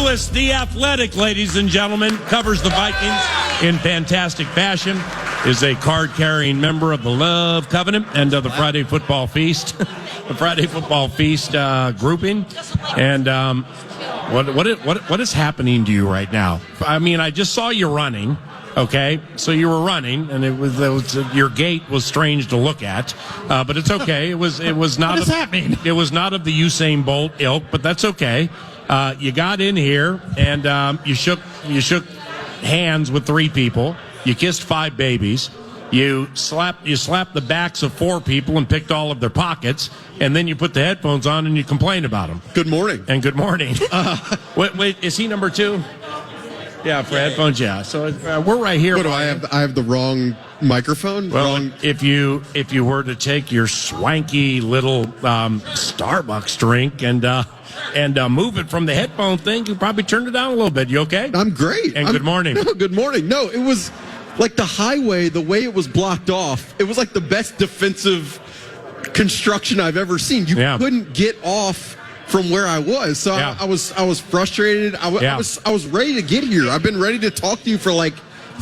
Lewis, the Athletic, ladies and gentlemen, covers the Vikings in fantastic fashion, is a card-carrying member of the Love Covenant and of the Friday Football Feast, the Friday Football Feast grouping. And what is happening to you right now? I mean, I just saw you running. Okay, so you were running, and it was your gait was strange to look at, but it's okay. It was not. What does that mean? It was not of the Usain Bolt ilk, but that's okay. You got in here and you shook hands with 3 people. You kissed 5 babies. You slapped the backs of 4 people and picked all of their pockets, and then you put the headphones on and you complained about them. Good morning. And good morning. Wait, is he number 2? Yeah, for headphones, yeah. So we're right here. What do I have? I have the wrong microphone? Well, wrong. if you were to take your swanky little Starbucks drink and move it from the headphone thing, you probably turned it down a little bit. You okay? I'm great. Good morning. No, good morning. No, it was like the highway, the way it was blocked off, it was like the best defensive construction I've ever seen. You couldn't get off from where I was, so I was frustrated. I was ready to get here. I've been ready to talk to you for like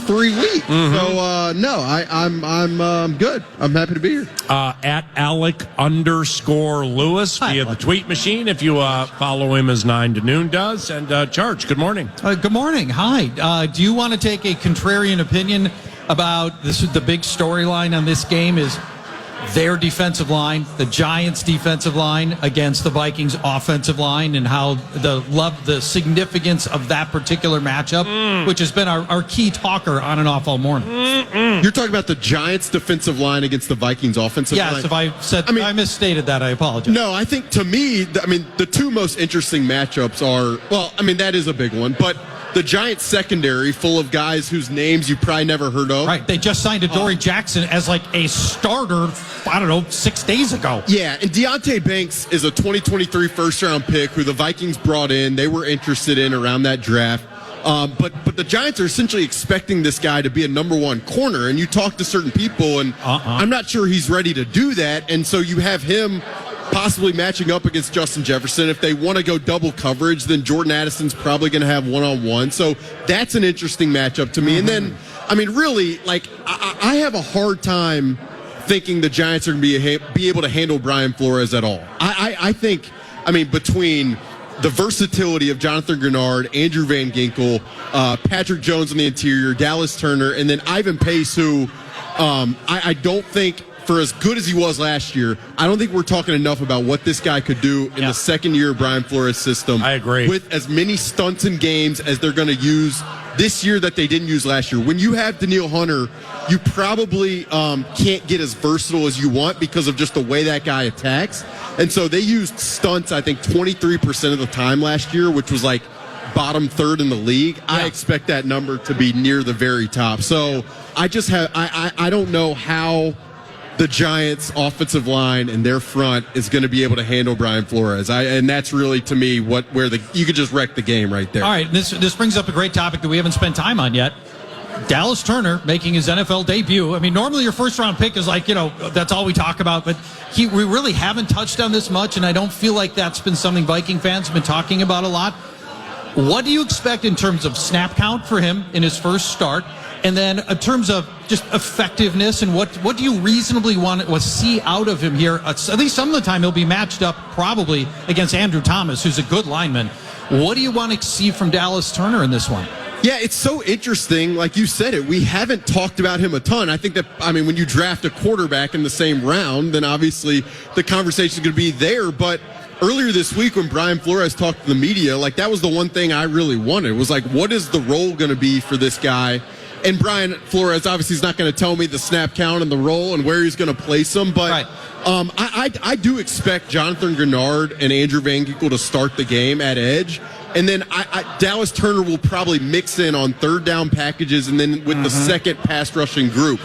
3 weeks. Mm-hmm. So no, I'm good. I'm happy to be here. At Alec _Lewis via the tweet machine. If you follow him as 9 to noon does, and Charch. Good morning. Good morning. Hi. Do you want to take a contrarian opinion about this? The big storyline on this game is their defensive line, the Giants' defensive line against the Vikings' offensive line, and how the significance of that particular matchup, which has been our key talker on and off all morning. You're talking about the Giants' defensive line against the Vikings' offensive line? Yes, if I misstated that, I apologize. No, I think to me, the 2 most interesting matchups are, that is a big one, but the Giants secondary full of guys whose names you probably never heard of. Right. They just signed Adoree Jackson as like a starter, 6 days ago. Yeah, and Deonte Banks is a 2023 first-round pick who the Vikings brought in. They were interested in around that draft. But the Giants are essentially expecting this guy to be a number 1 corner, and you talk to certain people, and I'm not sure he's ready to do that, and so you have him possibly matching up against Justin Jefferson. If they want to go double coverage, then Jordan Addison's probably going to have one-on-one. So that's an interesting matchup to me. And then, really, I have a hard time thinking the Giants are going to be able to handle Brian Flores at all. I think, between the versatility of Jonathan Grenard, Andrew Van Ginkel, Patrick Jones on the interior, Dallas Turner, and then Ivan Pace, who I don't think, for as good as he was last year, I don't think we're talking enough about what this guy could do in the second year of Brian Flores' system. I agree. With as many stunts and games as they're going to use this year that they didn't use last year. When you have Danielle Hunter, you probably can't get as versatile as you want because of just the way that guy attacks. And so they used stunts, I think, 23% of the time last year, which was like bottom third in the league. Yeah. I expect that number to be near the very top. So I don't know how the Giants' offensive line and their front is going to be able to handle Brian Flores. And that's really, to me, where you could just wreck the game right there. All right, this brings up a great topic that we haven't spent time on yet. Dallas Turner making his NFL debut. Normally your first-round pick is that's all we talk about, but we really haven't touched on this much, and I don't feel like that's been something Viking fans have been talking about a lot. What do you expect in terms of snap count for him in his first start? And then in terms of just effectiveness, and what do you reasonably want to see out of him here? At least some of the time he'll be matched up probably against Andrew Thomas, who's a good lineman. What do you want to see from Dallas Turner in this one? Yeah, it's so interesting. Like you said it, we haven't talked about him a ton. I think that, when you draft a quarterback in the same round, then obviously the conversation is going to be there. But earlier this week when Brian Flores talked to the media, that was the one thing I really wanted. Was what is the role going to be for this guy? And Brian Flores obviously is not going to tell me the snap count and the role and where he's going to place them. But I do expect Jonathan Grenard and Andrew Van Ginkel to start the game at edge. And then Dallas Turner will probably mix in on third down packages and then with the second pass rushing group.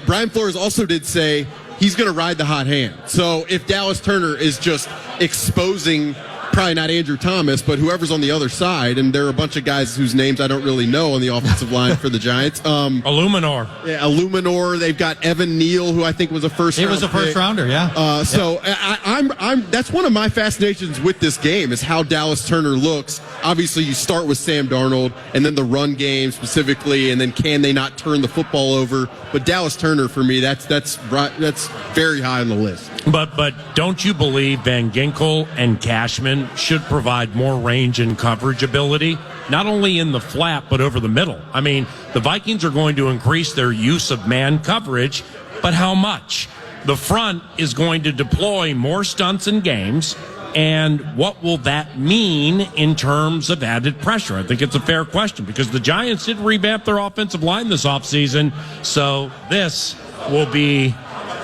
Brian Flores also did say he's going to ride the hot hand. So if Dallas Turner is just exposing probably not Andrew Thomas, but whoever's on the other side, and there are a bunch of guys whose names I don't really know on the offensive line for the Giants. Illuminor. Yeah, Illuminor. They've got Evan Neal, who I think was a first-round He was a first-rounder, yeah. So I that's one of my fascinations with this game is how Dallas Turner looks. Obviously, you start with Sam Darnold, and then the run game specifically, and then can they not turn the football over? But Dallas Turner, for me, that's very high on the list. But don't you believe Van Ginkel and Cashman should provide more range and coverage ability, not only in the flat but over the middle? I mean, the Vikings are going to increase their use of man coverage, but how much? The front is going to deploy more stunts in games, and what will that mean in terms of added pressure? I think it's a fair question because the Giants did revamp their offensive line this offseason, so this will be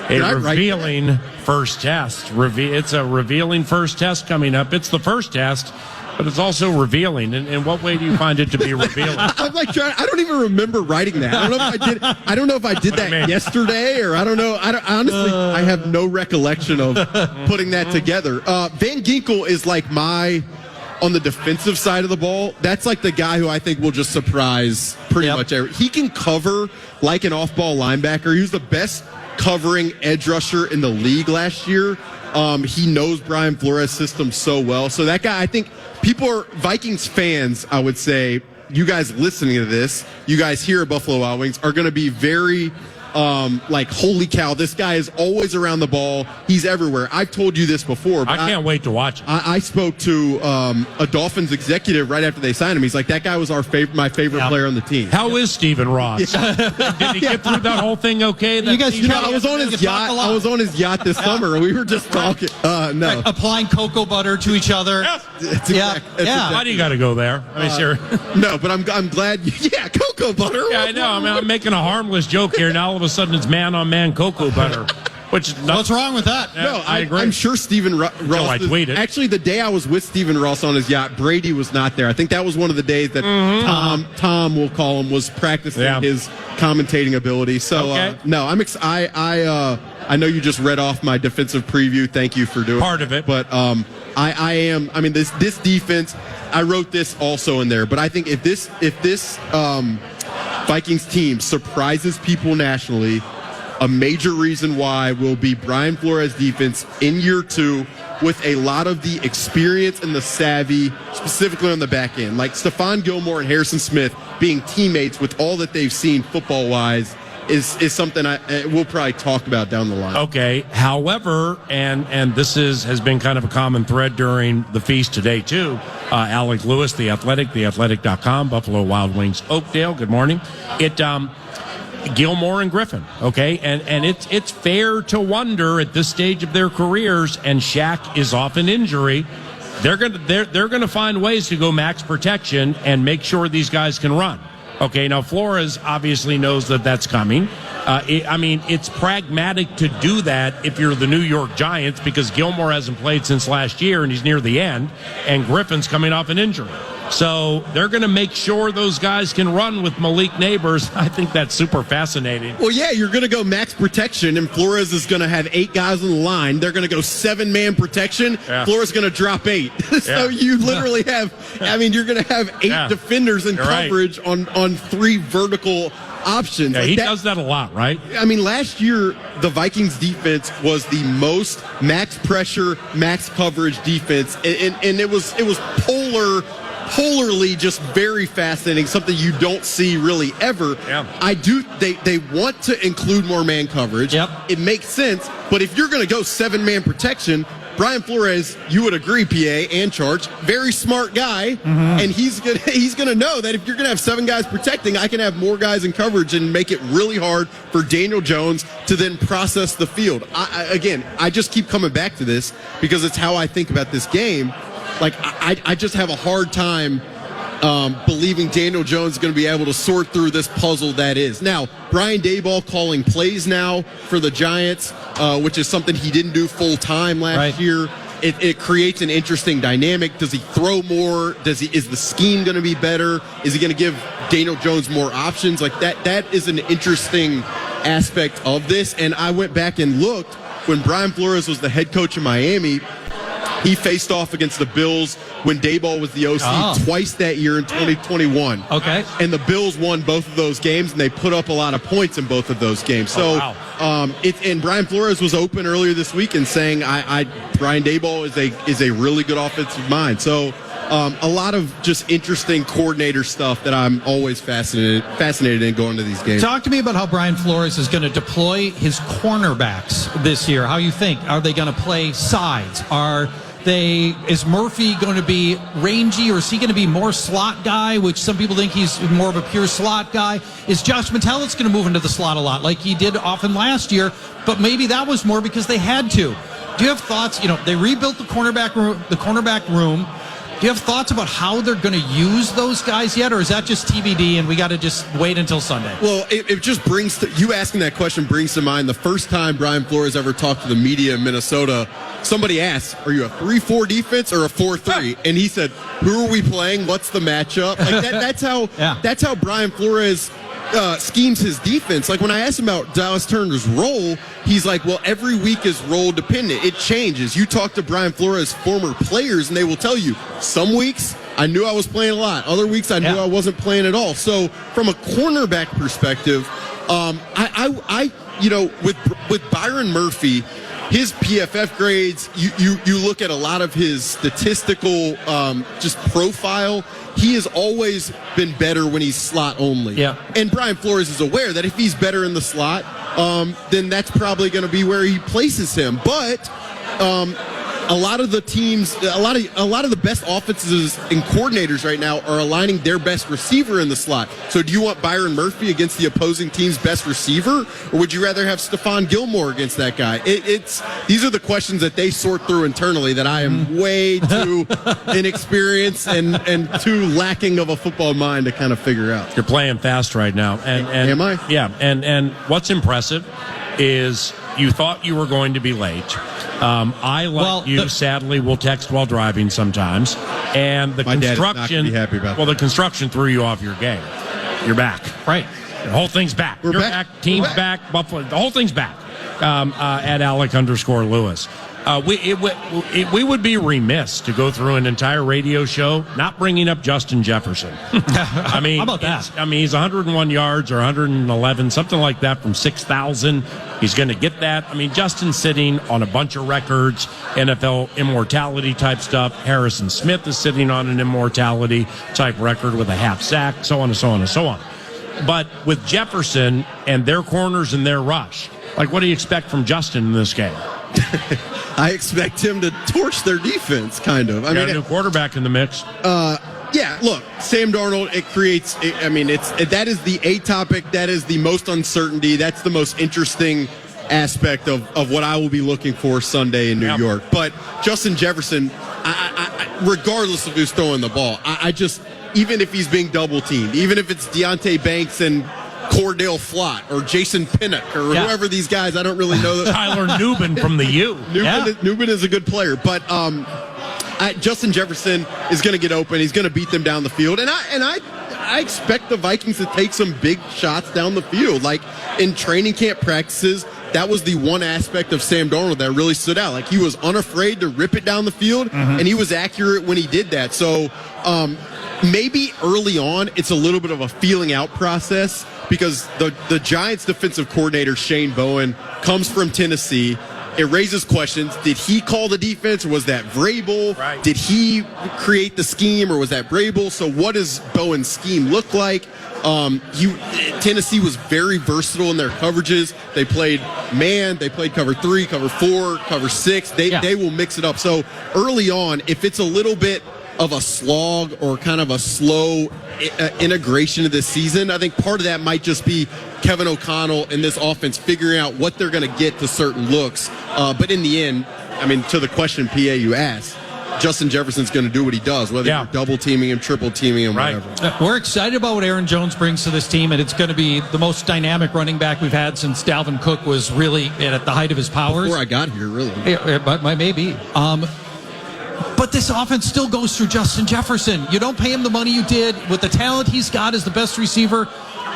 a revealing first test. It's a revealing first test coming up. It's the first test, but it's also revealing. In what way do you find it to be revealing? I'm like, I don't even remember writing that. I don't know if I did that yesterday, or I don't know. Honestly, I have no recollection of putting that together. Van Ginkel is like on the defensive side of the ball, that's like the guy who I think will just surprise pretty much he can cover like an off-ball linebacker. He was the best covering edge rusher in the league last year. He knows Brian Flores' system so well. So that guy, I think Vikings fans, I would say, you guys listening to this, you guys here at Buffalo Wild Wings are going to be very like, holy cow, this guy is always around the ball. He's everywhere. I've told you this before. But I can't wait to watch it. I spoke to a Dolphins executive right after they signed him. He's like, that guy was my favorite player on the team. How is Stephen Ross? Did he get through that whole thing okay? You guys, I was on his yacht. I was on his yacht this summer, and we were just talking. No. Applying cocoa butter to each other. Why do you got to go there? I mean, sure. No, but I'm glad. Yeah, cocoa butter. Yeah, I know. I mean, I'm making a harmless joke here. Now all of a sudden it's man-on-man cocoa butter. What's wrong with that? No, I agree. I'm sure Stephen Ross. I tweeted. Actually, the day I was with Stephen Ross on his yacht, Brady was not there. I think that was one of the days that Tom, we'll call him, was practicing his commentating ability. So no, I'm I know you just read off my defensive preview. Thank you for doing part of it. But I am. I mean, this defense. I wrote this also in there. But I think if this Vikings team surprises people nationally, a major reason why will be Brian Flores' defense in year 2 with a lot of the experience and the savvy, specifically on the back end. Like Stephon Gilmore and Harrison Smith being teammates with all that they've seen football-wise is something we'll probably talk about down the line. Okay. However, and this has been kind of a common thread during the feast today, too. Alec Lewis, The Athletic, theathletic.com, Buffalo Wild Wings, Oakdale. Good morning. Gilmore and Griffin, okay? And it's fair to wonder at this stage of their careers, and Shaq is off an injury, they're gonna find ways to go max protection and make sure these guys can run. Okay, now Flores obviously knows that that's coming. It's pragmatic to do that if you're the New York Giants because Gilmore hasn't played since last year and he's near the end, and Griffin's coming off an injury. So they're going to make sure those guys can run with Malik Neighbors. I think that's super fascinating. Well, yeah, you're going to go max protection, and Flores is going to have 8 guys on the line. They're going to go 7-man protection. Yeah. Flores is going to drop 8. So you literally have, you're going to have 8 defenders in coverage on 3 vertical options. Yeah, he does that a lot, right? I mean, last year, the Vikings defense was the most max pressure, max coverage defense, and it was polarly just very fascinating, something you don't see really ever. Yeah. They want to include more man coverage. Yep. It makes sense, but if you're going to go 7-man protection, Brian Flores, you would agree, PA and Charch, very smart guy, and he's gonna know that if you're gonna have 7 guys protecting, I can have more guys in coverage and make it really hard for Daniel Jones to then process the field. I just keep coming back to this because it's how I think about this game. Like, I just have a hard time believing Daniel Jones is going to be able to sort through this puzzle that is. Now, Brian Daboll calling plays now for the Giants, which is something he didn't do full-time last year. It creates an interesting dynamic. Does he throw more? Is the scheme going to be better? Is he going to give Daniel Jones more options? Like, that is an interesting aspect of this. And I went back and looked when Brian Flores was the head coach in Miami. He faced off against the Bills when Daboll was the OC twice that year in 2021. Okay. And the Bills won both of those games, and they put up a lot of points in both of those games. So, and Brian Flores was open earlier this week and saying, Brian Daboll is a really good offensive mind. So, a lot of just interesting coordinator stuff that I'm always fascinated in going to these games. Talk to me about how Brian Flores is going to deploy his cornerbacks this year. How you think? Are they going to play sides? Is Murphy going to be rangy, or is he going to be more slot guy, which some people think he's more of a pure slot guy? Is Josh Metellus going to move into the slot a lot like he did often last year, but maybe that was more because they had to? Do you have thoughts? They rebuilt the cornerback room. Do you have thoughts about how they're going to use those guys yet, or is that just TBD and we got to just wait until Sunday? Well, it just brings you asking that question brings to mind the first time Brian Flores ever talked to the media in Minnesota. Somebody asked, "Are you a 3-4 defense or a 4-3?" And he said, "Who are we playing? What's the matchup?" Like that's how Brian Flores schemes his defense. Like when I asked him about Dallas Turner's role, he's like, well, every week is role dependent. It changes. You talk to Brian Flores' former players and they will tell you some weeks I knew I was playing a lot. Other weeks I knew I wasn't playing at all. So from a cornerback perspective, with Byron Murphy, his PFF grades, you look at a lot of his statistical just profile. He has always been better when he's slot only. Yeah. And Brian Flores is aware that if he's better in the slot, then that's probably going to be where he places him. But a lot of the teams, a lot of the best offenses and coordinators right now are aligning their best receiver in the slot. So do you want Byron Murphy against the opposing team's best receiver, or would you rather have Stephon Gilmore against that guy? These are the questions that they sort through internally that I am way too inexperienced and too lacking of a football mind to kind of figure out. You're playing fast right now. And am I? Yeah. And what's impressive is you thought you were going to be late. You sadly will text while driving sometimes, and the construction. Happy about the construction threw you off your game. You're back, right? The whole thing's back. You're back. Team's back. Buffalo. The whole thing's back. At Alec_Lewis. We would be remiss to go through an entire radio show not bringing up Justin Jefferson. I mean, how about that? He's 101 yards or 111, something like that from 6,000. He's going to get that. I mean, Justin's sitting on a bunch of records, NFL immortality type stuff. Harrison Smith is sitting on an immortality type record with a half sack, so on and so on and so on. But with Jefferson and their corners and their rush, like, what do you expect from Justin in this game? I expect him to torch their defense, kind of. I mean, a new quarterback in the mix. Yeah, look, Sam Darnold, that is the atopic, that is the most uncertainty, that's the most interesting aspect of what I will be looking for Sunday in New York. But Justin Jefferson, I regardless of who's throwing the ball, even if he's being double teamed, even if it's Deonte Banks and Cordell Flott or Jason Pinnock or whoever these guys, I don't really know. Tyler Nubin from the U. Nubin is a good player, but Justin Jefferson is going to get open. He's going to beat them down the field, and I expect the Vikings to take some big shots down the field. Like in training camp practices, that was the one aspect of Sam Darnold that really stood out. Like he was unafraid to rip it down the field, and he was accurate when he did that. So maybe early on, it's a little bit of a feeling out process because the Giants' defensive coordinator, Shane Bowen, comes from Tennessee. It raises questions. Did he call the defense, or was that Vrabel? Right. Did he create the scheme, or was that Vrabel? So what does Bowen's scheme look like? Tennessee was very versatile in their coverages. They played man, they played cover 3, cover 4, cover 6. They will mix it up. So early on, if it's a little bit of a slog or kind of a slow integration of this season, I think part of that might just be Kevin O'Connell and this offense figuring out what they're going to get to certain looks. But in the end, I mean, to the question, PA, you asked, Justin Jefferson's going to do what he does, whether you're double teaming him, triple teaming him, whatever. We're excited about what Aaron Jones brings to this team, and it's going to be the most dynamic running back we've had since Dalvin Cook was really at the height of his powers. Before I got here, really. But maybe. But this offense still goes through Justin Jefferson. You don't pay him the money you did. With the talent he's got as the best receiver,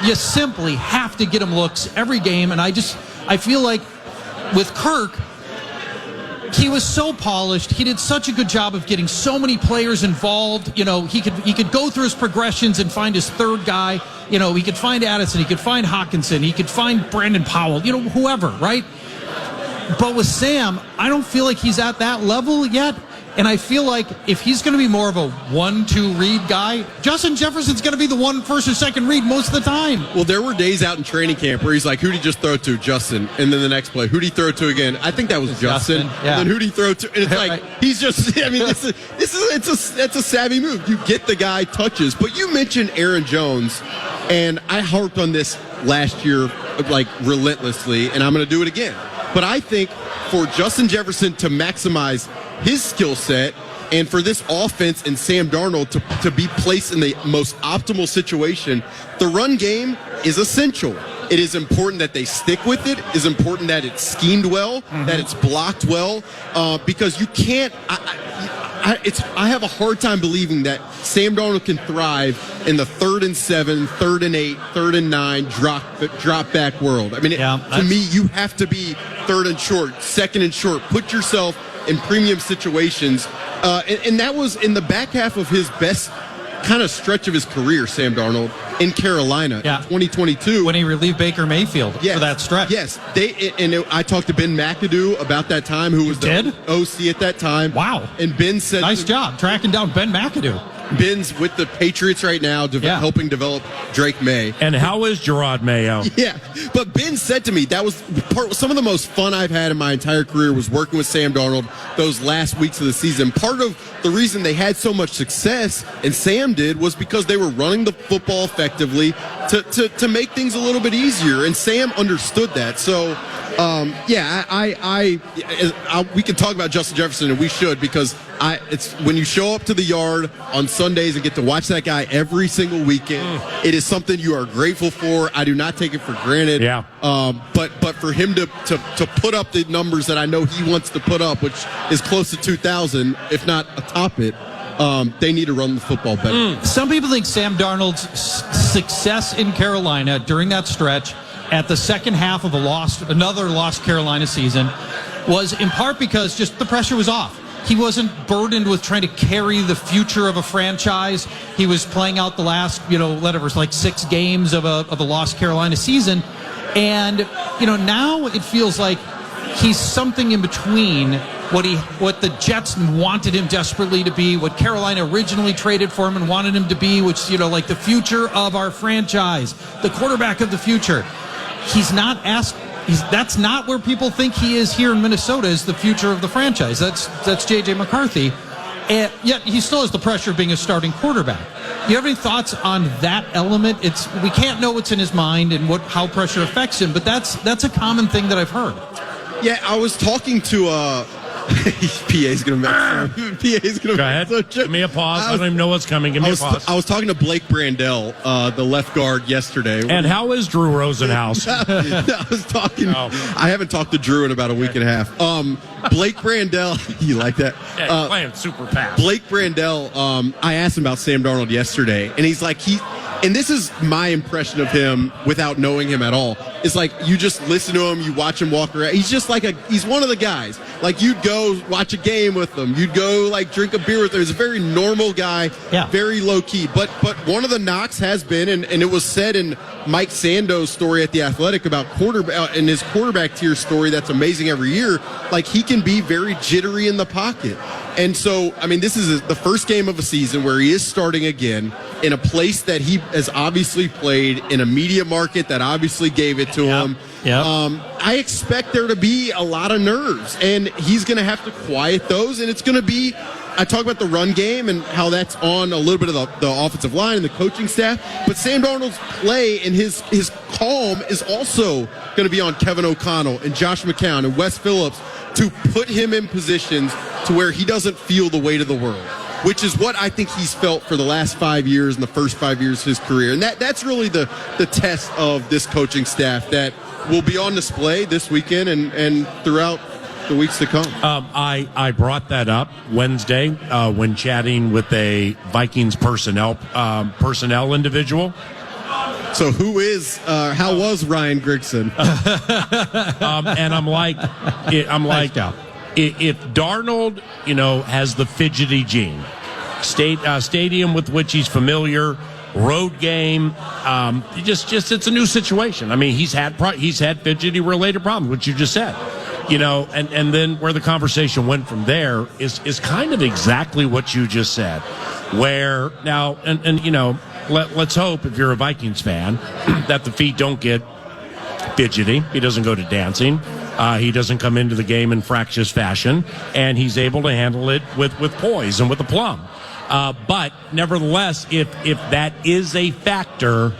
you simply have to get him looks every game. And I feel like with Kirk, he was so polished. He did such a good job of getting so many players involved. You know, he could go through his progressions and find his third guy. You know, he could find Addison, he could find Hawkinson, he could find Brandon Powell, you know, whoever, right? But with Sam, I don't feel like he's at that level yet. And I feel like if he's going to be more of a 1-2 read guy, Justin Jefferson's going to be the first or second read most of the time. Well, there were days out in training camp where he's like, who'd he just throw to? Justin. And then the next play, who'd he throw to again? I think that was Justin. Yeah. And then who'd he throw to? And it's like, he's just, I mean, it's a savvy move. You get the guy touches. But you mentioned Aaron Jones, and I harped on this last year, like, relentlessly, and I'm going to do it again. But I think for Justin Jefferson to maximize his skill set and for this offense and Sam Darnold to be placed in the most optimal situation, the run game is essential. It is important that they stick with it. It is important that it's schemed well, that it's blocked well, because you can't. I have a hard time believing that Sam Darnold can thrive in the 3rd and 7, 3rd and 8, 3rd and 9 drop back world. I mean, to me, you have to be 3rd and short, 2nd and short. Put yourself in premium situations, and that was in the back half of his best kind of stretch of his career, Sam Darnold, in Carolina in 2022. When he relieved Baker Mayfield for that stretch. Yes. I talked to Ben McAdoo about that time, who was the OC at that time. Wow. And Ben said... Nice job tracking down Ben McAdoo. Ben's with the Patriots right now, helping develop Drake May. And how is Gerard Mayo? Yeah, but Ben said to me that was some of the most fun I've had in my entire career was working with Sam Darnold those last weeks of the season. Part of the reason they had so much success, and Sam did, was because they were running the football effectively to make things a little bit easier, and Sam understood that. So, we can talk about Justin Jefferson, and we should, because it's when you show up to the yard on Sundays and get to watch that guy every single weekend, it is something you are grateful for. I do not take it for granted. Yeah. But for him to put up the numbers that I know he wants to put up, which is close to 2,000, if not atop it, they need to run the football better. Some people think Sam Darnold's success in Carolina during that stretch at the second half of another lost Carolina season was in part because just the pressure was off. He wasn't burdened with trying to carry the future of a franchise. He was playing out the last, like 6 games of a lost Carolina season. And, now it feels like he's something in between what the Jets wanted him desperately to be, what Carolina originally traded for him and wanted him to be, which, like the future of our franchise, the quarterback of the future. That's not where people think he is here in Minnesota, is the future of the franchise. That's J.J. McCarthy. And yet he still has the pressure of being a starting quarterback. Do you have any thoughts on that element? We can't know what's in his mind and how pressure affects him, but that's a common thing that I've heard. Yeah, I was talking to PA's going to Go ahead. Give me a pause. I don't even know what's coming. Give me a pause. I was talking to Blake Brandel, the left guard, yesterday. And how is Drew Rosenhaus? I was talking. I haven't talked to Drew in about a week and a half. Blake Brandel, you like that? Yeah, he's playing super fast. Blake Brandel, I asked him about Sam Darnold yesterday, and he's like, and this is my impression of him without knowing him at all. It's like you just listen to him, you watch him walk around. He's just like he's one of the guys. Like you'd go watch a game with him, you'd go like drink a beer with him. He's a very normal guy, very low key. But one of the knocks has been, and it was said in Mike Sando's story at The Athletic about quarterback, in his quarterback tier story that's amazing every year, like he can be very jittery in the pocket. And so, I mean, this is the first game of a season where he is starting again in a place that he has obviously played, in a media market that obviously gave it to him. I expect there to be a lot of nerves, and he's going to have to quiet those, and it's going to be, I talk about the run game and how that's on a little bit of the offensive line and the coaching staff, but Sam Darnold's play and his calm is also going to be on Kevin O'Connell and Josh McCown and Wes Phillips to put him in positions to where he doesn't feel the weight of the world, which is what I think he's felt for the last 5 years and the first 5 years of his career. And that's really the test of this coaching staff that will be on display this weekend and throughout the weeks to come. I brought that up Wednesday when chatting with a Vikings personnel individual. So how was Ryan Grigson? And I'm like, if Darnold, has the fidgety gene, stadium with which he's familiar, road game, just it's a new situation. I mean, he's had fidgety related problems, which you just said. And then where the conversation went from there is kind of exactly what you just said. Where now, let's hope, if you're a Vikings fan, that the feet don't get fidgety. He doesn't go to dancing. He doesn't come into the game in fractious fashion, and he's able to handle it with poise and with aplomb. But nevertheless, if that is a factor,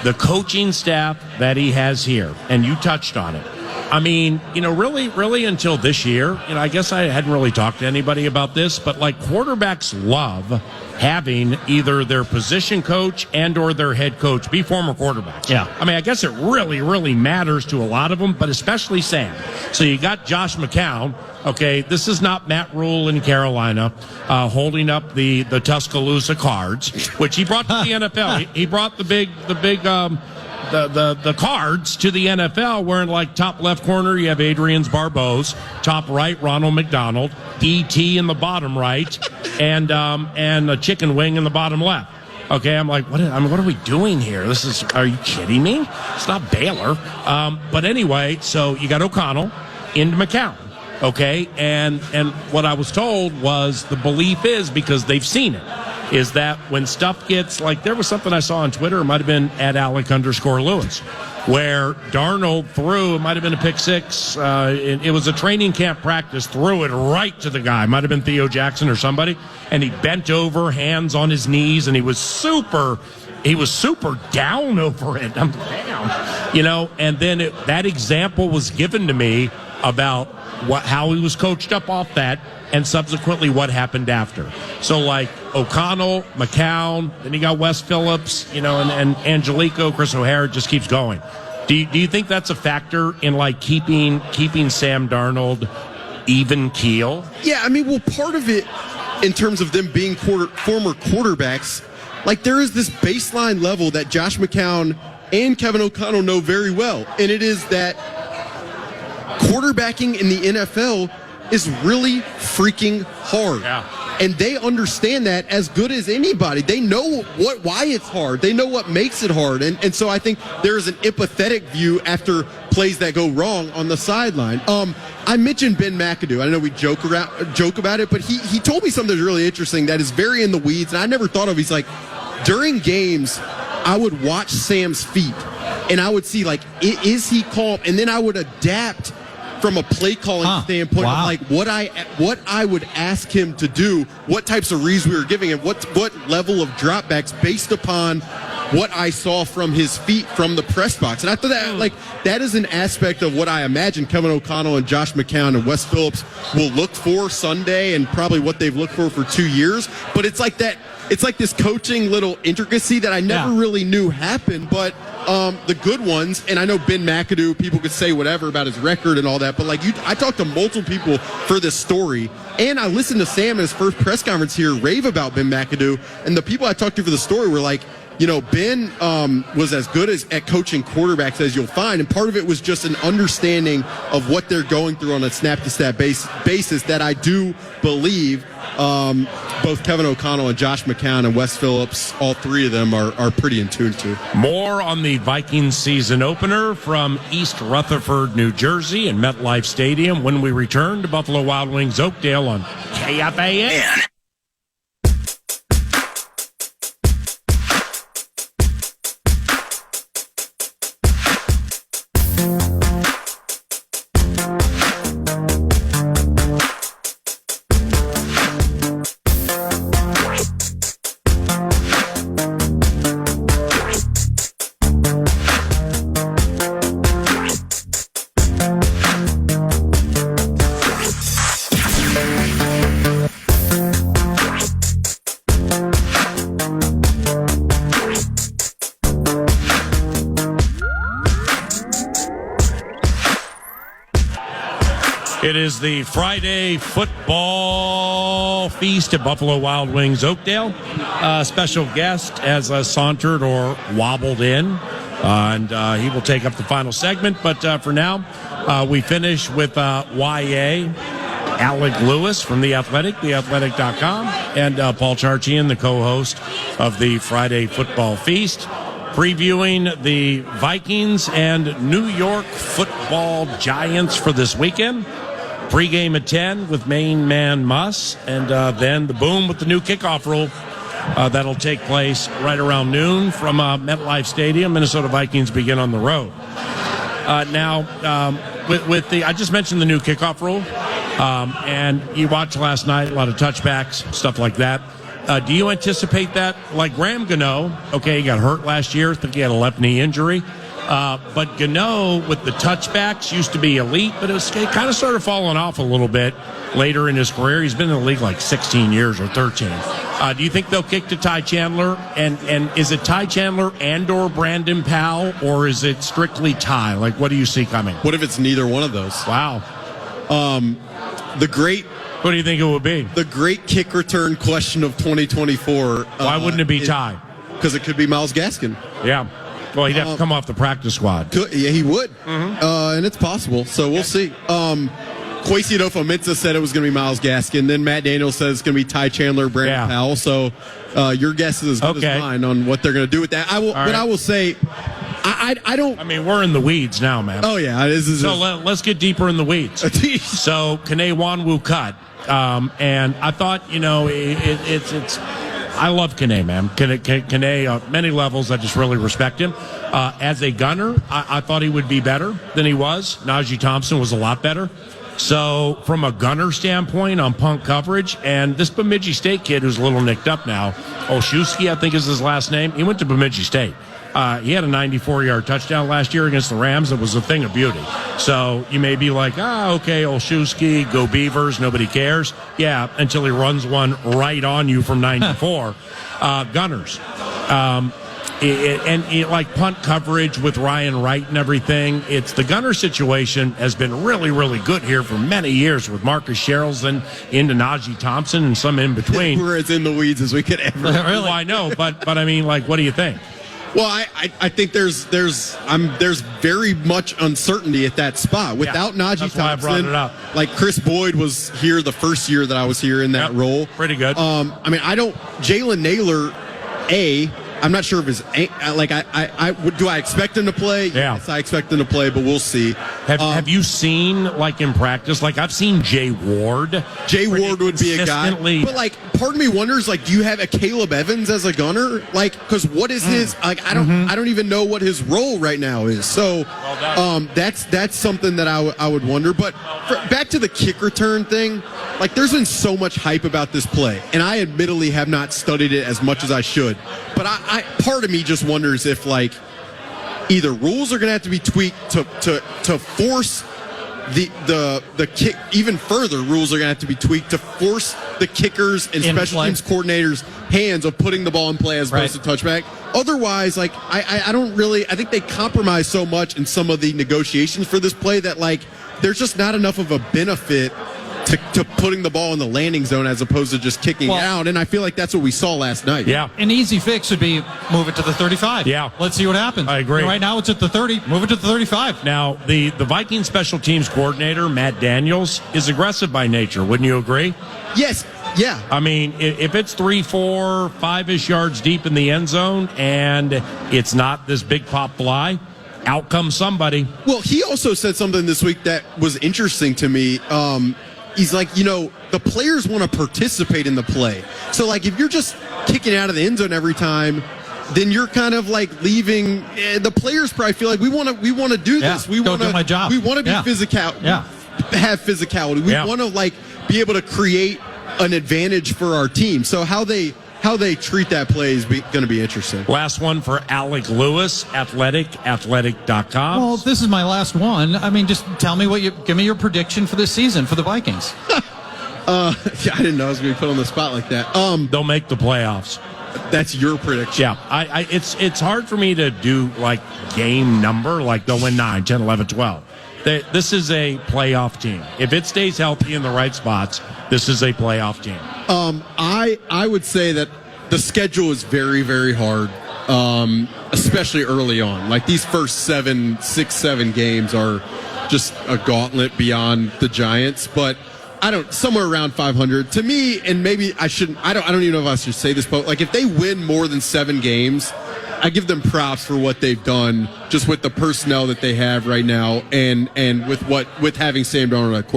the coaching staff that he has here, and you touched on it. I mean, really until this year, I guess I hadn't really talked to anybody about this, but like quarterbacks love having either their position coach and or their head coach be former quarterbacks. Yeah. I mean, I guess it really, really matters to a lot of them, but especially Sam. So you got Josh McCown. Okay, this is not Matt Rule in Carolina holding up the Tuscaloosa Cards, which he brought to the NFL. He brought the big cards to the NFL, where in like top left corner you have Adrian's Barbeau's, top right Ronald McDonald, E.T. in the bottom right, and a chicken wing in the bottom left. Okay, I'm like, what are we doing here? Are you kidding me? It's not Baylor. But anyway, so you got O'Connell into McCown. Okay, and what I was told was the belief is, because they've seen it, is that when stuff gets, like, there was something I saw on Twitter, it might have been at Alec_Lewis, where Darnold threw, it might have been a pick six, it was a training camp practice, threw it right to the guy, might have been Theo Jackson or somebody, and he bent over, hands on his knees, and he was super down over it. I'm down, and then that example was given to me about how he was coached up off that, and subsequently what happened after. So like O'Connell, McCown, then you got Wes Phillips, and Angelico, Chris O'Hara just keeps going. Do you think that's a factor in like keeping Sam Darnold even keel? Yeah, I mean, well, part of it in terms of them being former quarterbacks, like there is this baseline level that Josh McCown and Kevin O'Connell know very well, and it is that quarterbacking in the NFL is really freaking hard. Yeah. And they understand that as good as anybody. They know why it's hard. They know what makes it hard. And so I think there's an empathetic view after plays that go wrong on the sideline. I mentioned Ben McAdoo. I know we joke about it, but he told me something that's really interesting that is very in the weeds, and I never thought of. He's like, during games, I would watch Sam's feet, and I would see, like, is he calm? And then I would adapt from a play calling standpoint, wow. of like what I would ask him to do, what types of reads we were giving him, what level of dropbacks based upon what I saw from his feet from the press box. And I thought that is an aspect of what I imagine Kevin O'Connell and Josh McCown and Wes Phillips will look for Sunday, and probably what they've looked for 2 years. But it's like that. It's like this coaching little intricacy that I never really knew happened, but the good ones, and I know Ben McAdoo, people could say whatever about his record and all that, but I talked to multiple people for this story, and I listened to Sam in his first press conference here rave about Ben McAdoo, and the people I talked to for the story were like, Ben was as good at coaching quarterbacks as you'll find, and part of it was just an understanding of what they're going through on a snap-to-snap basis that I do believe both Kevin O'Connell and Josh McCown and Wes Phillips, all three of them are pretty in tune to. More on the Vikings season opener from East Rutherford, New Jersey, and MetLife Stadium when we return to Buffalo Wild Wings Oakdale on KFAN. It is the Friday football feast at Buffalo Wild Wings Oakdale. Special guest has sauntered or wobbled in, and he will take up the final segment. But for now, we finish with YA. Alec Lewis from The Athletic, theathletic.com, and Paul Charchian, the co-host of the Friday Football Feast, previewing the Vikings and New York Football Giants for this weekend. Pre-game at 10 with main man Muss, and then the boom with the new kickoff rule. That'll take place right around noon from MetLife Stadium. Minnesota Vikings begin on the road. With the I just mentioned the new kickoff rule, and you watched last night, a lot of touchbacks, stuff like that. Do you anticipate that? Like Graham Gano, okay, he got hurt last year. I think he had a left knee injury. But Gano, with the touchbacks, used to be elite, but it kind of started falling off a little bit later in his career. He's been in the league like 16 years or 13. Do you think they'll kick to Ty Chandler? And is it Ty Chandler and or Brandon Powell, or is it strictly Ty? Like, what do you see coming? What if it's neither one of those? Wow. What do you think it would be? The great kick return question of 2024. Why wouldn't it be Ty? Because it could be Myles Gaskin. Yeah. Well, he'd have to come off the practice squad. Yeah, he would. And it's possible. So we'll see. Kwesi Adofo-Mensah said it was going to be Myles Gaskin. Then Matt Daniels says it's going to be Ty Chandler, Brandon Powell. So your guess is as good as mine on what they're going to do with that. I will say, I don't. I mean, we're in the weeds now, man. Oh, yeah. Let's get deeper in the weeds. So, Kene Nwanwu cut. And I thought, it's I love Kene, man. Kene, many levels, I just really respect him. As a gunner, I thought he would be better than he was. Najee Thompson was a lot better. So, from a gunner standpoint on punt coverage, and this Bemidji State kid who's a little nicked up now, Olszewski, I think is his last name, he went to Bemidji State. He had a 94-yard touchdown last year against the Rams. It was a thing of beauty. So you may be like, okay, Olszewski, go Beavers, nobody cares. Yeah, until he runs one right on you from 94. Gunners. Like punt coverage with Ryan Wright and everything, it's the gunner situation has been really, really good here for many years with Marcus Sherrills into Najee Thompson and some in between. We're as in the weeds as we could ever. Really? Well, I know, but I mean, like, what do you think? Well, I think there's very much uncertainty at that spot. Without Najee Thompson, I brought it up. Like Chris Boyd was here the first year that I was here in that role. Pretty good. Jalen Naylor, I'm not sure if his do I expect him to play? Yeah. Yes, I expect him to play, but we'll see. Have you seen, like, in practice? Like, I've seen Jay Ward. Jay Ward would be a guy. But, like, part of me wonders, like, do you have a Caleb Evans as a gunner? Like, because what is his? Like, I don't even know what his role right now is. So, that's something that I would wonder. But back to the kick return thing. Like, there's been so much hype about this play, and I admittedly have not studied it as much as I should. But part of me just wonders if, like, either rules are going to have to be tweaked to force the kick even further. Rules are going to have to be tweaked to force the kickers and special teams coordinators' hands of putting the ball in play as opposed to touchback. Otherwise, like, I don't really. I think they compromise so much in some of the negotiations for this play that, like, there's just not enough of a benefit to putting the ball in the landing zone as opposed to just kicking out, and I feel like that's what we saw last night. Yeah. An easy fix would be move it to the 35. Yeah. Let's see what happens. I agree. Right now it's at the 30. Move it to the 35. Now, the Viking special teams coordinator, Matt Daniels, is aggressive by nature. Wouldn't you agree? Yes. Yeah. I mean, if it's 3, 4, 5-ish yards deep in the end zone and it's not this big pop fly, out comes somebody. Well, he also said something this week that was interesting to me. He's like, the players want to participate in the play. So, like, if you're just kicking out of the end zone every time, then you're kind of like leaving. The players probably feel like we want to do this. We want to do my job. We want to be physical. Yeah. Have physicality. We want to, like, be able to create an advantage for our team. So how they treat that play is going to be interesting. Last one for Alec Lewis, athletic.com. Well, this is my last one. I mean, just tell me give me your prediction for this season for the Vikings. I didn't know I was going to be put on the spot like that. They'll make the playoffs. That's your prediction. Yeah. It's hard for me to do, like, game number, like they'll win 9, 10, 11, 12. This is a playoff team. If it stays healthy in the right spots, this is a playoff team. I would say that the schedule is very, very hard, especially early on. Like, these first 6, 7 games are just a gauntlet beyond the Giants. But somewhere around 500 to me, and maybe I shouldn't. I don't even know if I should say this, but like if they win more than 7 games, I give them props for what they've done just with the personnel that they have right now, and with having Sam Darnold at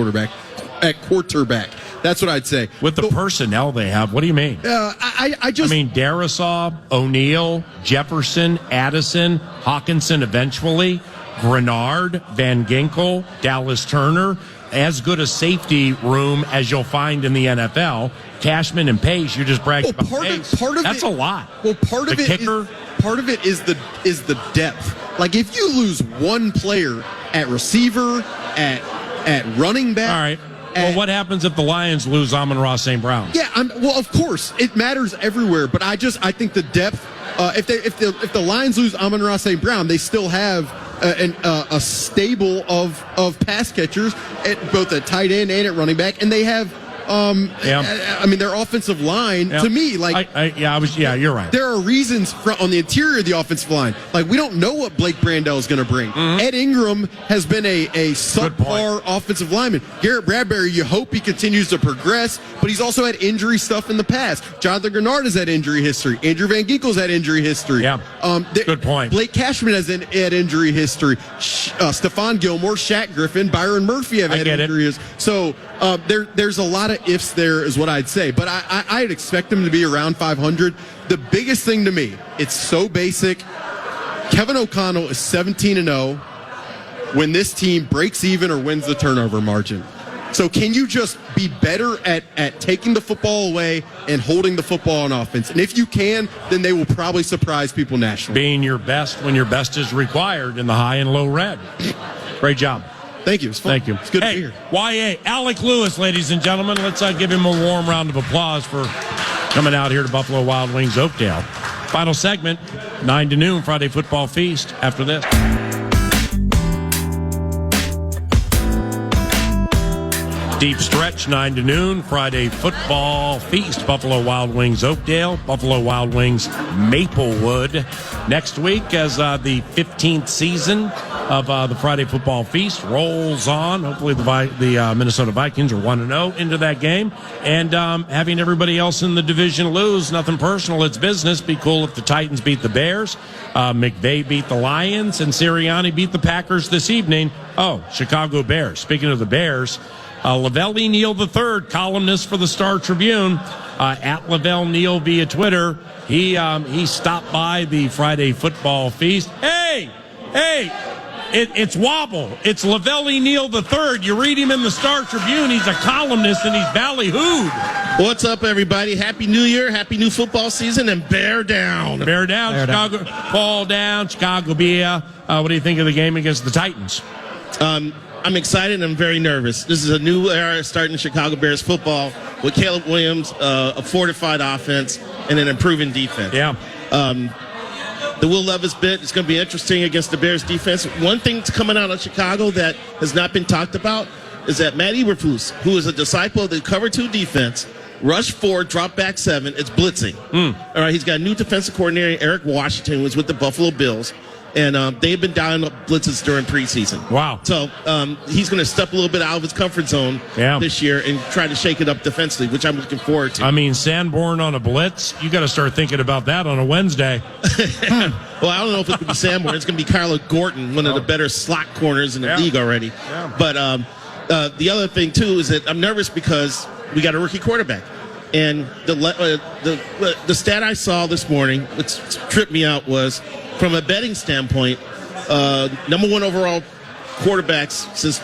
quarterback. That's what I'd say. With the personnel they have, what do you mean? I mean, Darisaw, O'Neal, Jefferson, Addison, Hawkinson eventually, Grenard, Van Ginkel, Dallas Turner, as good a safety room as you'll find in the NFL. Cashman and Pace, you just bragged about Pace. That's a lot. Well, part of it is the depth. Like if you lose one player at receiver, at running back. All right. Well, what happens if the Lions lose Amon-Ra St. Brown? Yeah, well, of course, it matters everywhere. But I think the depth. If the Lions lose Amon-Ra St. Brown, they still have a stable of pass catchers at both at tight end and at running back, and they have. I mean, their offensive line, to me, like... you're right. There are reasons on the interior of the offensive line. Like, we don't know what Blake Brandel is going to bring. Mm-hmm. Ed Ingram has been a subpar offensive lineman. Garrett Bradbury, you hope he continues to progress, but he's also had injury stuff in the past. Jonathan Grenard has had injury history. Andrew Van Ginkel's had injury history. Yeah, good point. Blake Cashman has had injury history. Stephon Gilmore, Shaq Griffin, Byron Murphy have had injury history. So there's a lot of ifs there is what I'd say. But I'd expect them to be around 500. The biggest thing to me, it's so basic. Kevin O'Connell is 17-0 when this team breaks even or wins the turnover margin. So can you just be better at taking the football away and holding the football on offense? And if you can, then they will probably surprise people nationally. Being your best when your best is required in the high and low red. Great job. Thank you. It's fun. Thank you. It's good to be here. YA, Alec Lewis, ladies and gentlemen. Let's give him a warm round of applause for coming out here to Buffalo Wild Wings Oakdale. Final segment, 9 to noon, Friday Football Feast. After this. Deep stretch, 9 to noon, Friday Football Feast. Buffalo Wild Wings Oakdale, Buffalo Wild Wings Maplewood. Next week, as the 15th season of the Friday Football Feast rolls on. Hopefully the Minnesota Vikings are 1-0 into that game. And having everybody else in the division lose, nothing personal, it's business. Be cool if the Titans beat the Bears. McVay beat the Lions. And Sirianni beat the Packers this evening. Oh, Chicago Bears. Speaking of the Bears, Lavelle Neal III, columnist for the Star Tribune, at Lavelle Neal via Twitter. He stopped by the Friday Football Feast. Hey! It's Wobble. It's Lavelle Neal III. You read him in the Star Tribune. He's a columnist and he's ballyhooed. What's up, everybody? Happy New Year, happy new football season, and bear down. Bear down, Chicago. Fall down, Chicago Beer. What do you think of the game against the Titans? I'm excited and I'm very nervous. This is a new era starting Chicago Bears football with Caleb Williams, a fortified offense, and an improving defense. Yeah. The Will Levis bit is going to be interesting against the Bears defense. One thing that's coming out of Chicago that has not been talked about is that Matt Eberflus, who is a disciple of the cover 2 defense, rush 4, drop back 7, it's blitzing. All right, he's got a new defensive coordinator, Eric Washington, who was with the Buffalo Bills. And they've been dialing up blitzes during preseason. Wow. So he's going to step a little bit out of his comfort zone this year and try to shake it up defensively, which I'm looking forward to. I mean, Sanborn on a blitz, you got to start thinking about that on a Wednesday. Well, I don't know if it's going to be Sanborn. It's going to be Kyler Gordon, one of the better slot corners in the league already. Yeah. But the other thing, too, is that I'm nervous because we got a rookie quarterback. And the stat I saw this morning, which tripped me out, was from a betting standpoint, number 1 overall quarterbacks since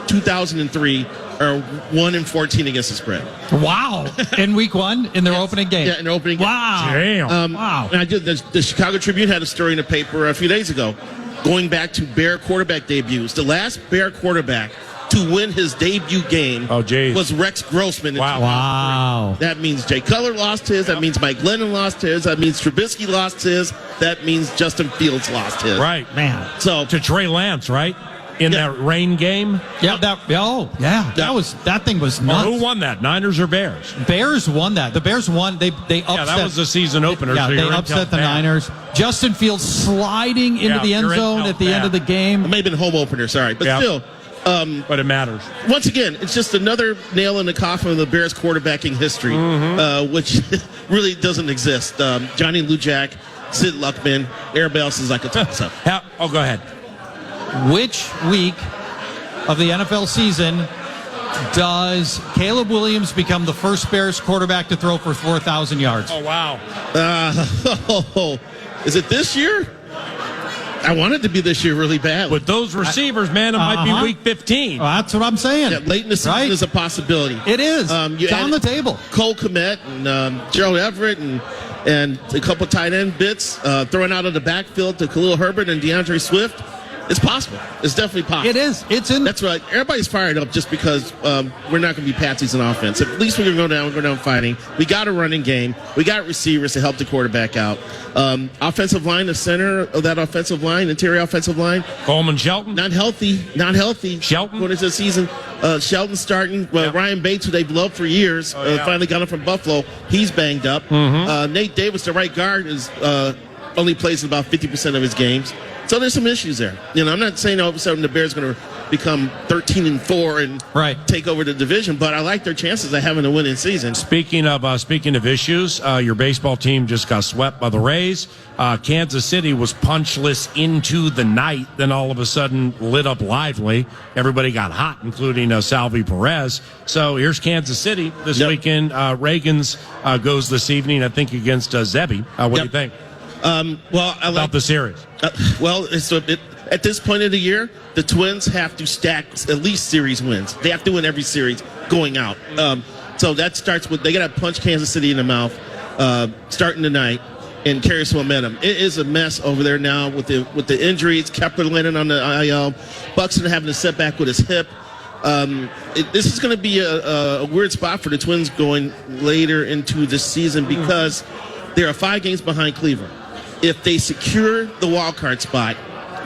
2003 are 1-14 against the spread. Wow! In week 1, in their opening game. Yeah, in their opening game. Wow! Damn! Wow! And I did the Chicago Tribune had a story in the paper a few days ago, going back to Bear quarterback debuts. The last Bear quarterback to win his debut game was Rex Grossman. Wow. That means Jay Cutler lost his. That means Mike Glennon lost his. That means Trubisky lost his. That means Justin Fields lost his. Right. Man. So to Trey Lance, right? In that rain game? Yeah, that thing was nuts. Well, who won that? Niners or Bears? Bears won that. The Bears won. They upset. Yeah, that was the season opener. Yeah, so they upset the Niners. Justin Fields sliding into the end zone at the end of the game. It may have been home opener, sorry. But still, but it matters. Once again, it's just another nail in the coffin of the Bears quarterbacking history, which really doesn't exist. Johnny Lujack, Sid Luckman, everybody else is like a toss-up. Go ahead. Which week of the NFL season does Caleb Williams become the first Bears quarterback to throw for 4,000 yards? Oh, wow. Is it this year? I want it to be this year really bad. With those receivers, man, it might be week 15. Well, that's what I'm saying. Yeah, late in the season is a possibility. It is. It's on the table. Cole Kmet and Gerald Everett and a couple tight end bits throwing out of the backfield to Khalil Herbert and DeAndre Swift. It's possible. It's definitely possible. It is. That's right. Everybody's fired up just because we're not going to be patsies in offense. At least we're going to go down fighting. We got a running game. We got receivers to help the quarterback out. Offensive line, the center of that offensive line, interior offensive line. Coleman Shelton. Not healthy. Shelton. Going into the season. Shelton starting. Well, Ryan Bates, who they've loved for years, finally got him from Buffalo. He's banged up. Nate Davis, the right guard, is only plays in about 50% of his games. So there's some issues there. I'm not saying all of a sudden the Bears are going to become 13-4 and take over the division, but I like their chances of having a winning season. Speaking of issues, your baseball team just got swept by the Rays. Kansas City was punchless into the night, then all of a sudden lit up lively. Everybody got hot, including Salvi Perez. So here's Kansas City this weekend. Reagan's goes this evening, I think, against Zebby. What do you think? About the series. At this point of the year, the Twins have to stack at least series wins. They have to win every series going out. So that starts with they got to punch Kansas City in the mouth starting tonight and carry some momentum. It is a mess over there now with the injuries. Kepler landing on the IL, Buxton having a setback with his hip. This is going to be a weird spot for the Twins going later into the season because they are 5 games behind Cleveland. If they secure the wild card spot,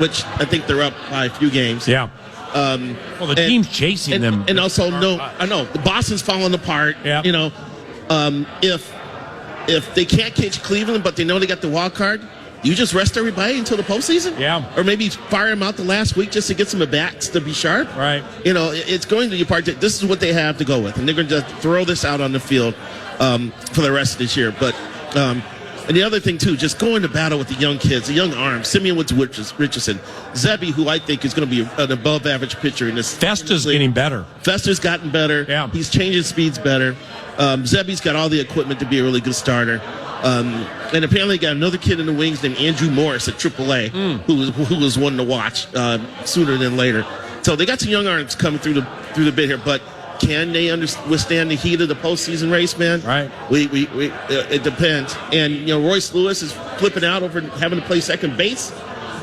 which I think they're up by a few games. Yeah. The team's chasing them. And also, I know the Boston's falling apart. Yeah. If they can't catch Cleveland, but they know they got the wild card, you just rest everybody until the postseason. Yeah. Or maybe fire them out the last week just to get some at bats to be sharp. Right. It's going to be part. This is what they have to go with, and they're going to throw this out on the field for the rest of this year. But. And the other thing, too, just going to battle with the young kids, the young arms, Simeon Woods-Richardson, Zebby, who I think is going to be an above-average pitcher in this. Festa's getting better. Festa's gotten better. Yeah. He's changing speeds better. Zebby's got all the equipment to be a really good starter. And apparently got another kid in the wings named Andrew Morris at AAA, who was one to watch sooner than later. So they got some young arms coming through the bit here, but can they withstand the heat of the postseason race, man? Right. It depends. And, Royce Lewis is flipping out over having to play second base.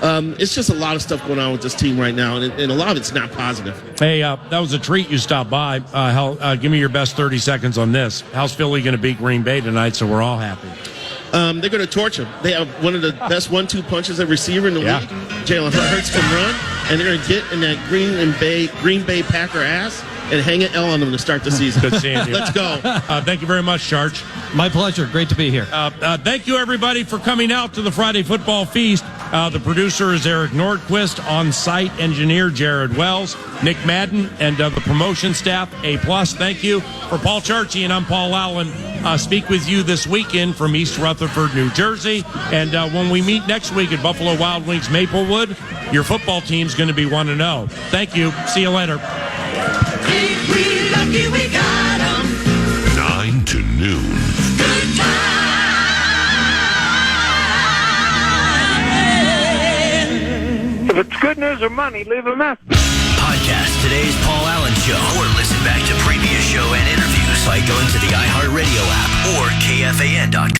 It's just a lot of stuff going on with this team right now, and a lot of it's not positive. Hey, that was a treat you stopped by. Give me your best 30 seconds on this. How's Philly going to beat Green Bay tonight so we're all happy? They're going to torch them. They have one of the best 1-2 punches at receiver in the league. Jalen Hurts can run, and they're going to get in that Green Bay Packer ass and hang an L on them to start the season. Good seeing you. Let's go. Thank you very much, Charch. My pleasure. Great to be here. Thank you, everybody, for coming out to the Friday Football Feast. The producer is Eric Nordquist, on-site engineer Jared Wells, Nick Madden, and the promotion staff, A+. Thank you. For Paul Charchi, and I'm Paul Allen. Speak with you this weekend from East Rutherford, New Jersey. And when we meet next week at Buffalo Wild Wings Maplewood, your football team's going to be 1-0. Thank you. See you later. We lucky we got 'em. 9 to noon. Good time. If it's good news or money, leave a message. Podcast today's Paul Allen Show, or listen back to previous show and interviews by going to the iHeartRadio app or KFAN.com.